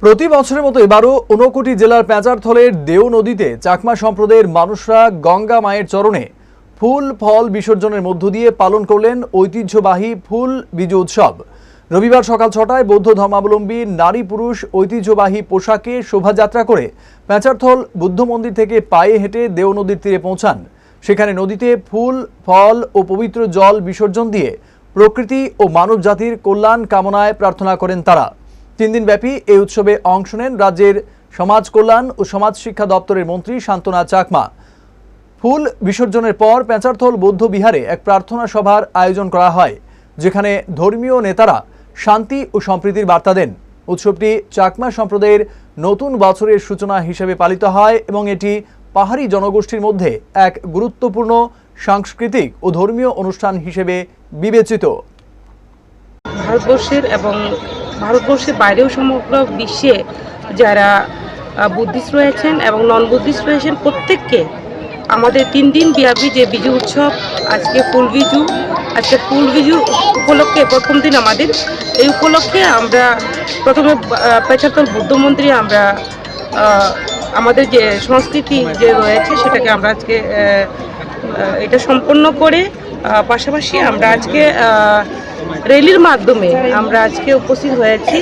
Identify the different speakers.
Speaker 1: প্রতি বছরের মতো এবারও ঊনকোটি জেলার পেঁচারথলের দেও নদীতে চাকমা সম্প্রদায়ের মানুষরা গঙ্গা মায়ের চরণে ফুল ফল বিসর্জনের মধ্য দিয়ে পালন করলেন ঐতিহ্যবাহী ফুল বিজু উৎসব। রবিবার সকাল ৬টায় বৌদ্ধ ধর্মাবলম্বী নারী পুরুষ ঐতিহ্যবাহী পোশাকে শোভাযাত্রা করে পেঁচারথল বুদ্ধ মন্দির থেকে পায়ে হেঁটে দেও নদীর তীরে পৌঁছান। সেখানে নদীতে ফুল ফল ও পবিত্র জল বিসর্জন দিয়ে প্রকৃতি ও মানব জাতির কল্যাণ কামনায় প্রার্থনা করেন তারা। ৩ দিনব্যাপী এই উৎসবে অংশ নেন রাজ্যের সমাজ কল্যাণ ও সমাজ শিক্ষা দপ্তরের মন্ত্রী শান্তনা চাকমা। ফুল বিসর্জনের পর পেঁচারথল বৌদ্ধ বিহারে এক প্রার্থনা সভার আয়োজন করা হয়, যেখানে ধর্মীয় নেতারা শান্তি ও সম্প্রীতির বার্তা দেন। উৎসবটি চাকমা সম্প্রদায়ের নতুন বছরের সূচনা হিসেবে পালিত হয় এবং এটি পাহাড়ি জনগোষ্ঠীর মধ্যে এক গুরুত্বপূর্ণ সাংস্কৃতিক ও ধর্মীয় অনুষ্ঠান হিসেবে বিবেচিত।
Speaker 2: ভারতবর্ষের এবং ভারতবর্ষের বাইরেও সমগ্র বিশ্বে যারা বুদ্ধিস্ট রয়েছেন এবং নন বুদ্ধিস্ট রয়েছেন প্রত্যেককে আমাদের ৩ দিন ব্যাপী যে বিজু উৎসব, আজকে ফুল বিজু উপলক্ষে প্রথম দিন আমাদের। এই উপলক্ষে আমরা প্রথমে পেঁচারথল বুদ্ধ মন্দিরে আমরা আমাদের যে সংস্কৃতি যে রয়েছে সেটাকে আমরা আজকে এটা সম্পন্ন করে পাশাপাশি আমরা আজকে র্যালির মাধ্যমে আমরা আজকে উপস্থিত হয়েছি।